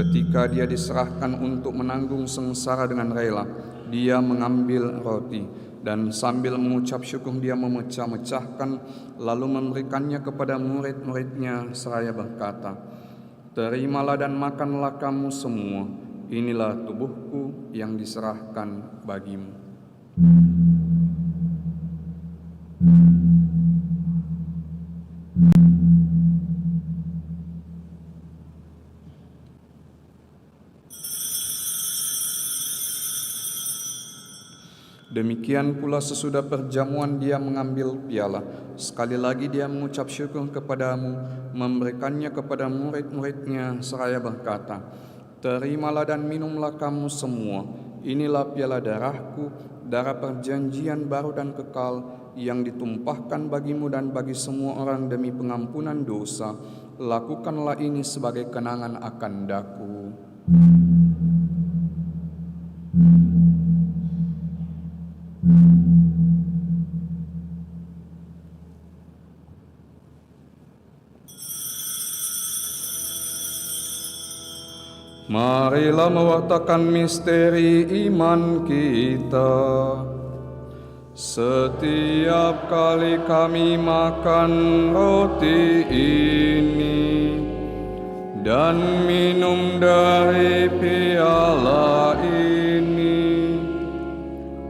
Ketika Dia diserahkan untuk menanggung sengsara dengan rela, Dia mengambil roti, dan sambil mengucap syukur Dia memecah-mecahkan, lalu memberikannya kepada murid-muridnya seraya berkata, "Terimalah dan makanlah kamu semua, inilah tubuhku yang diserahkan bagimu." Demikian pula sesudah perjamuan Dia mengambil piala. Sekali lagi Dia mengucap syukur kepadamu, memberikannya kepada murid-muridnya seraya berkata, "Terimalah dan minumlah kamu semua, inilah piala darahku, darah perjanjian baru dan kekal, yang ditumpahkan bagimu dan bagi semua orang demi pengampunan dosa. Lakukanlah ini sebagai kenangan akan daku." Marilah mewartakan misteri iman kita. Setiap kali kami makan roti ini dan minum dari piala ini,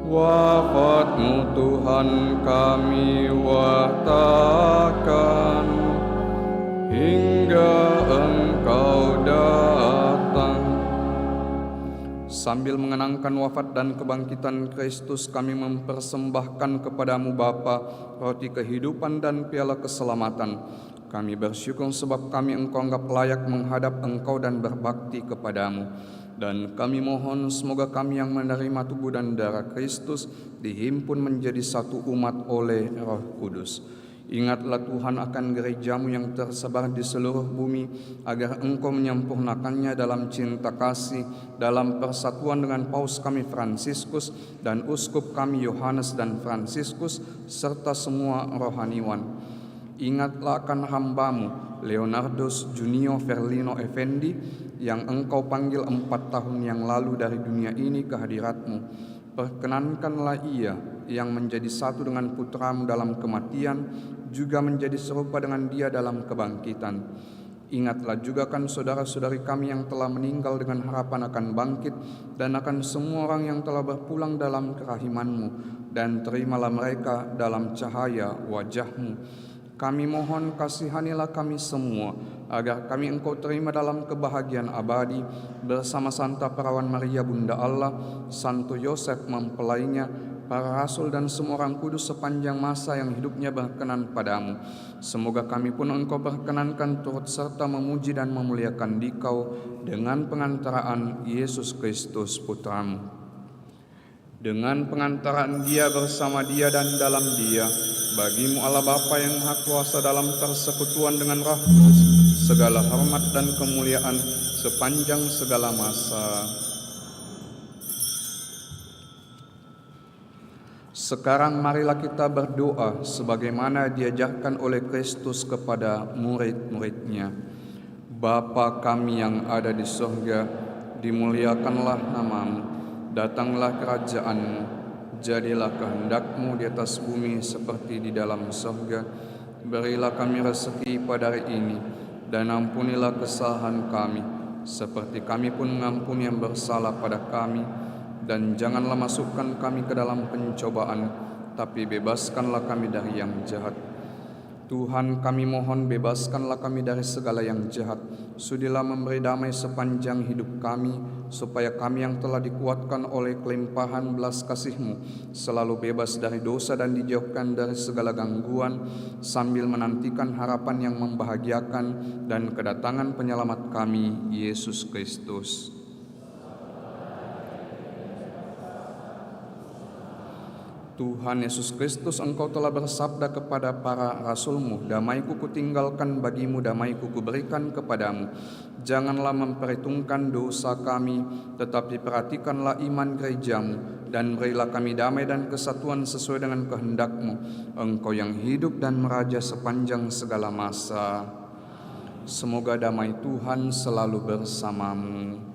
wafat-Mu Tuhan kami wartakan hingga Engkau datang. Sambil mengenangkan wafat dan kebangkitan Kristus, kami mempersembahkan kepadamu Bapa roti kehidupan dan piala keselamatan. Kami bersyukur sebab kami Engkau anggap layak menghadap Engkau dan berbakti kepadamu. Dan kami mohon semoga kami yang menerima tubuh dan darah Kristus dihimpun menjadi satu umat oleh Roh Kudus. Ingatlah Tuhan akan gereja-Mu yang tersebar di seluruh bumi, agar Engkau menyempurnakannya dalam cinta kasih, dalam persatuan dengan Paus kami Fransiskus dan Uskup kami Yohanes dan Fransiskus, serta semua rohaniwan. Ingatlah akan hamba-Mu Leonardus Junio Verlino Effendi, yang Engkau panggil 4 tahun yang lalu dari dunia ini ke hadirat-Mu. Perkenankanlah ia yang menjadi satu dengan putra-Mu dalam kematian, juga menjadi serupa dengan Dia dalam kebangkitan. Ingatlah juga kan saudara-saudari kami yang telah meninggal dengan harapan akan bangkit, dan akan semua orang yang telah berpulang dalam kerahiman-Mu, dan terimalah mereka dalam cahaya wajah-Mu. Kami mohon kasihanilah kami semua, agar kami Engkau terima dalam kebahagiaan abadi, bersama Santa Perawan Maria Bunda Allah, Santo Yosef mempelainya, para rasul dan semua orang kudus sepanjang masa yang hidupnya berkenan padamu. Semoga kami pun Engkau berkenankan turut serta memuji dan memuliakan Dikau dengan pengantaraan Yesus Kristus Putramu. Dengan pengantaraan Dia, bersama Dia dan dalam Dia, bagimu Allah Bapa yang Maha Kuasa dalam persekutuan dengan Roh Kudus, segala hormat dan kemuliaan sepanjang segala masa. Sekarang marilah kita berdoa sebagaimana diajarkan oleh Kristus kepada murid-muridnya. Bapa kami yang ada di surga, dimuliakanlah nama-Mu, datanglah kerajaan-Mu, jadilah kehendak-Mu di atas bumi seperti di dalam surga. Berilah kami rezeki pada hari ini, dan ampunilah kesalahan kami, seperti kami pun mengampuni yang bersalah pada kami. Dan janganlah masukkan kami ke dalam pencobaan, tapi bebaskanlah kami dari yang jahat. Tuhan, kami mohon bebaskanlah kami dari segala yang jahat. Sudilah memberi damai sepanjang hidup kami, supaya kami yang telah dikuatkan oleh kelimpahan belas kasih-Mu selalu bebas dari dosa dan dijauhkan dari segala gangguan, sambil menantikan harapan yang membahagiakan dan kedatangan penyelamat kami, Yesus Kristus. Tuhan Yesus Kristus, Engkau telah bersabda kepada para rasul-Mu, damai-Ku kutinggalkan bagimu, damai-Ku kuberikan kepadamu. Janganlah memperhitungkan dosa kami, tetapi perhatikanlah iman gereja-Mu, dan berilah kami damai dan kesatuan sesuai dengan kehendak-Mu, Engkau yang hidup dan meraja sepanjang segala masa. Semoga damai Tuhan selalu bersamamu.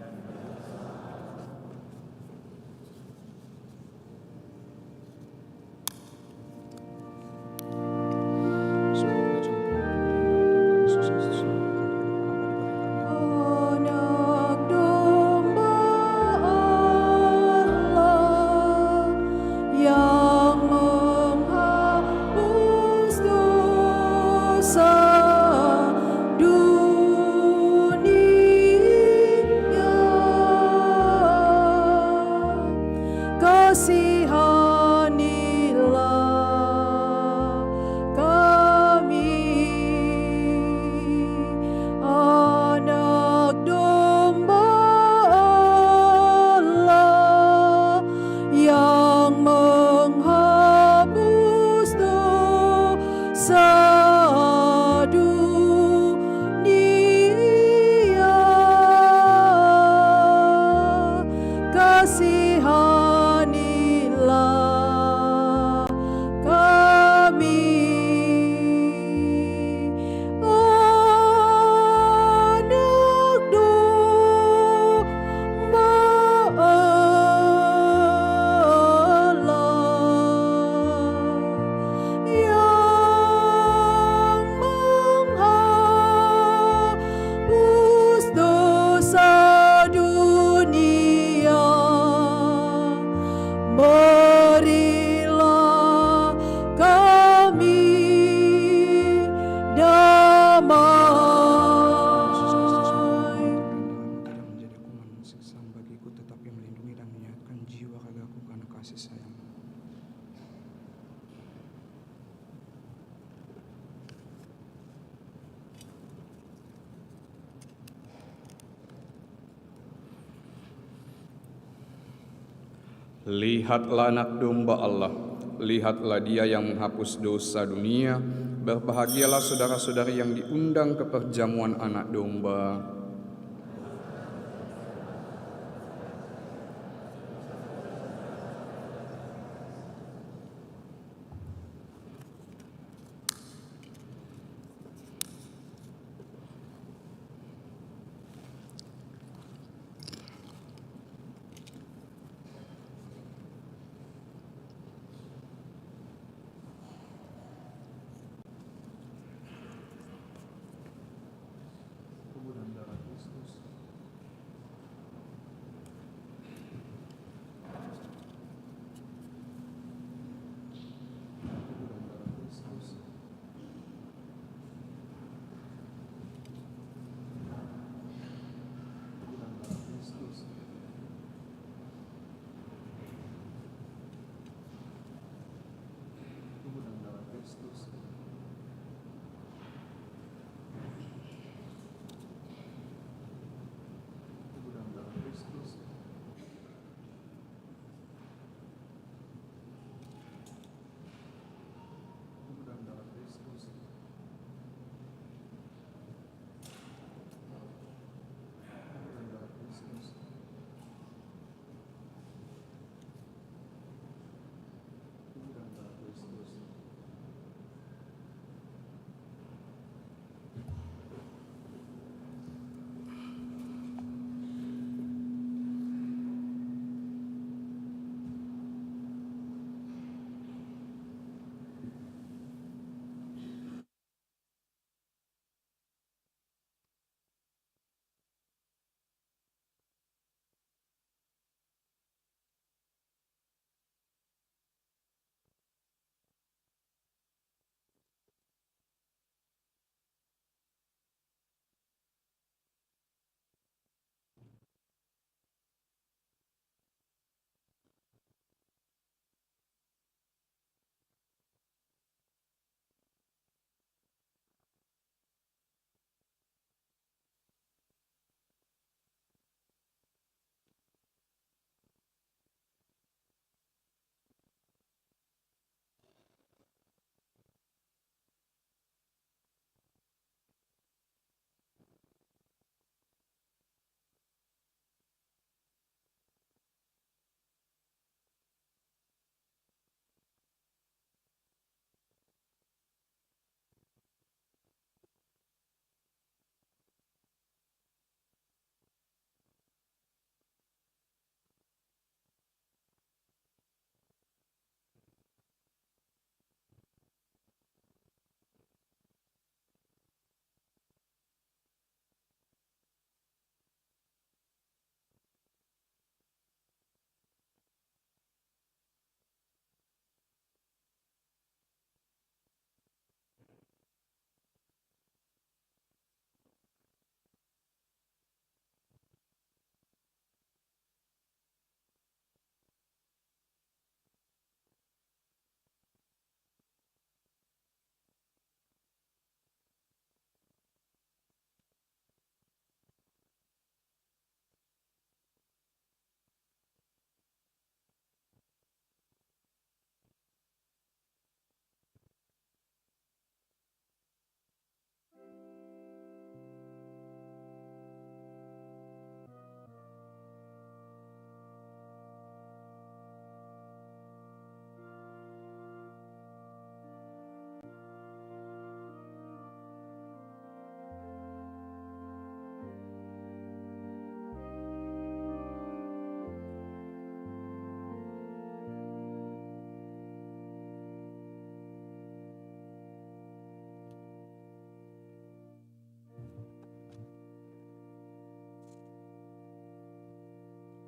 Lihatlah anak domba Allah, lihatlah Dia yang menghapus dosa dunia. Berbahagialah saudara-saudari yang diundang ke perjamuan anak domba.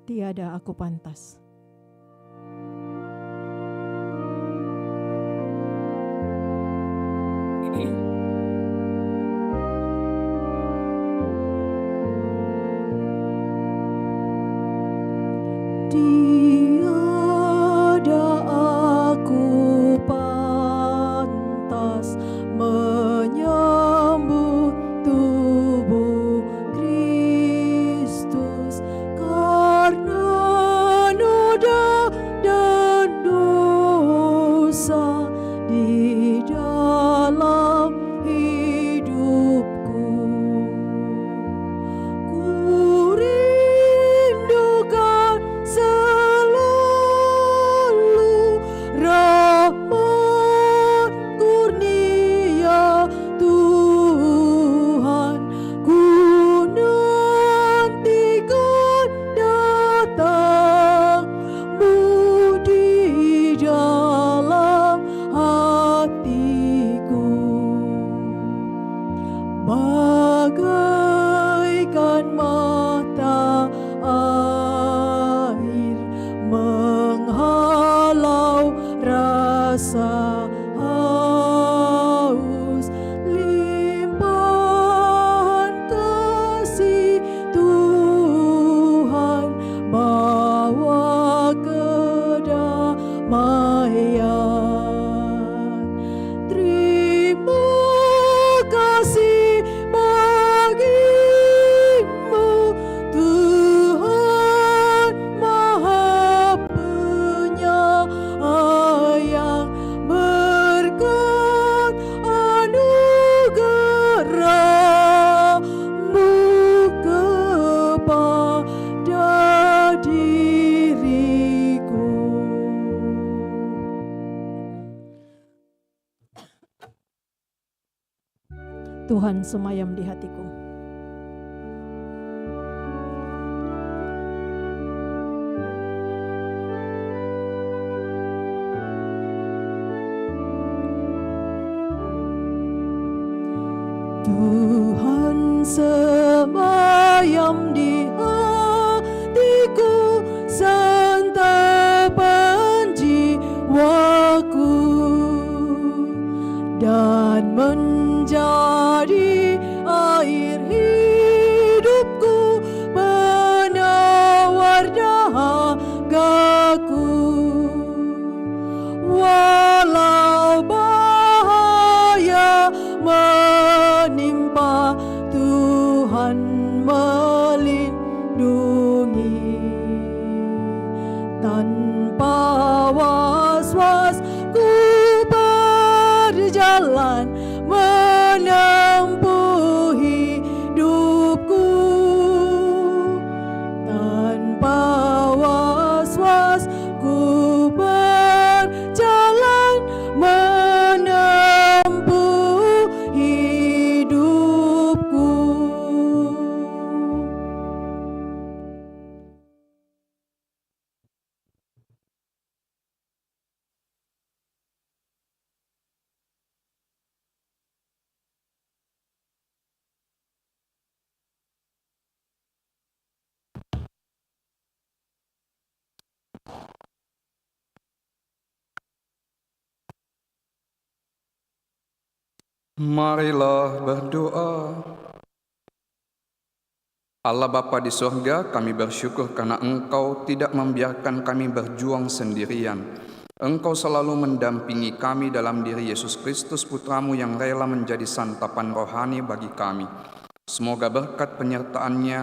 Tiada aku pantas. Tiada aku pantas menyambut tubuh Kristus karena noda dan dosa di dalam hidupku. Ku rindukan selalu rahmat kurnia Tuhan. Ku nantikan datang-Mu di dalam hatiku. Bagaikan mata air menghalau rasa haus, limpahan kasih Tuhan bawa kedamaian. Tuhan semayam di hatiku. Tuhan semayam di hatiku, santapan jiwaku, dan menjadi air hidupku, penawar dahagaku. Walau bahaya menimpa, Tuhan melindungi. Tanpa was-was ku berjalan menempuh hidupku. Tanpa was-was ku berjalan menempuh hidupku. Marilah berdoa. Allah Bapa di surga, kami bersyukur karena Engkau tidak membiarkan kami berjuang sendirian. Engkau selalu mendampingi kami dalam diri Yesus Kristus, Putramu yang rela menjadi santapan rohani bagi kami. Semoga berkat penyertaan-Nya,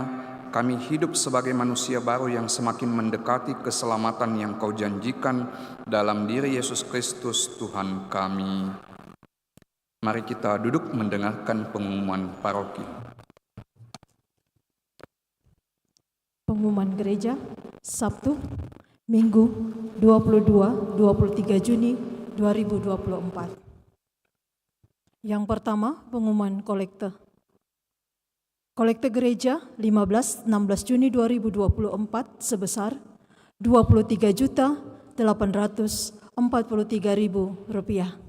kami hidup sebagai manusia baru yang semakin mendekati keselamatan yang Kau janjikan dalam diri Yesus Kristus, Tuhan kami. Mari kita duduk mendengarkan pengumuman paroki. Pengumuman gereja Sabtu, Minggu 22-23 Juni 2024. Yang pertama, pengumuman kolekte. Kolekte gereja 15-16 Juni 2024 sebesar Rp23.843.000.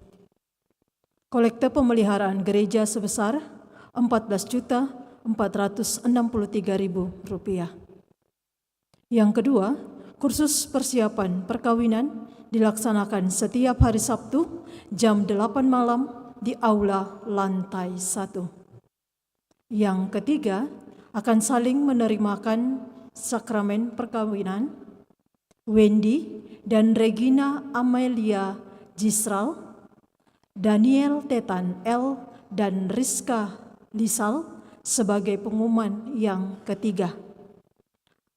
Kolekte pemeliharaan gereja sebesar Rp14.463.000. Yang kedua, kursus persiapan perkawinan dilaksanakan setiap hari Sabtu jam 8 malam di aula lantai 1. Yang ketiga, akan saling menerimakan sakramen perkawinan Wendy dan Regina Amelia Gisral, Daniel Tetan L. dan Rizka Lisal sebagai pengumuman yang ketiga.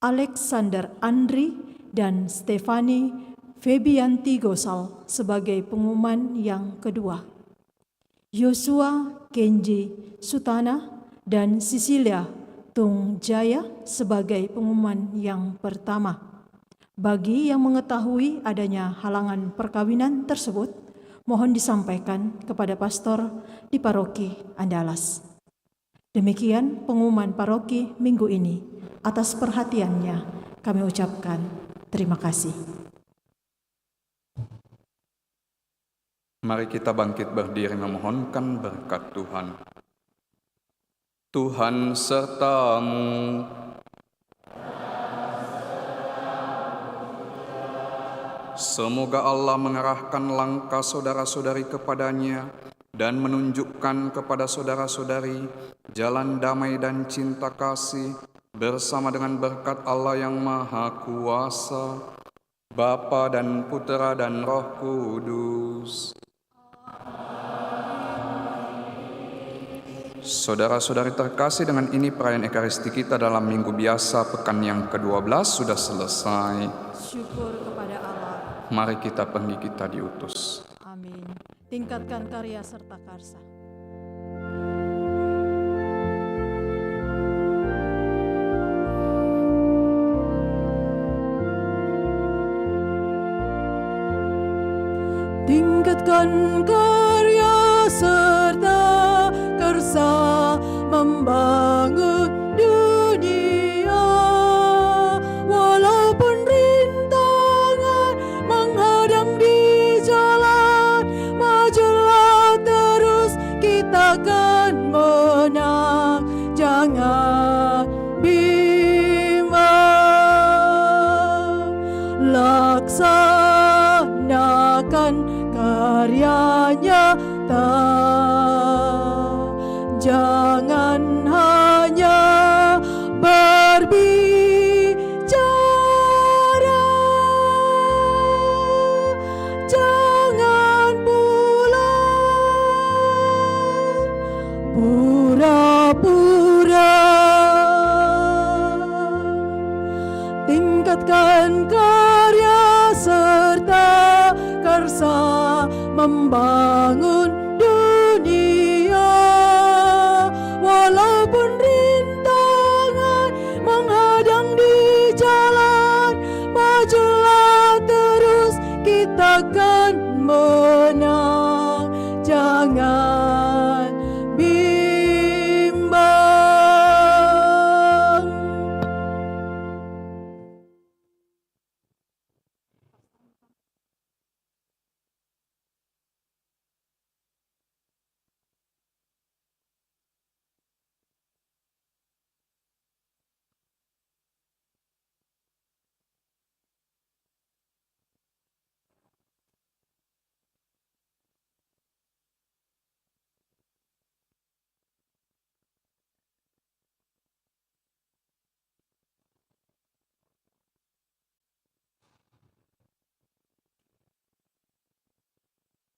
Alexander Andri dan Stefani Febianti Gosal sebagai pengumuman yang kedua. Yosua Kenji Sutana dan Sisilia Tungjaya sebagai pengumuman yang pertama. Bagi yang mengetahui adanya halangan perkawinan tersebut, mohon disampaikan kepada pastor di paroki Andalas. Demikian pengumuman paroki minggu ini. Atas perhatiannya kami ucapkan terima kasih. Mari kita bangkit berdiri memohonkan berkat Tuhan. Tuhan sertamu. Semoga Allah mengarahkan langkah saudara-saudari kepadanya dan menunjukkan kepada saudara-saudari jalan damai dan cinta kasih bersama dengan berkat Allah yang Maha Kuasa, Bapa dan Putera dan Roh Kudus. Saudara-saudari terkasih, dengan ini perayaan Ekaristi kita dalam minggu biasa pekan yang ke-12 sudah selesai. Syukur kepada Allah. Mari kita pergi, kita diutus. Amin. Tingkatkan karya serta karsa. Tingkatkan karya serta karsa karya nyata. Jangan hanya berbicara, jangan pula pura-pura. Tingkatkan karya serta karsa membangun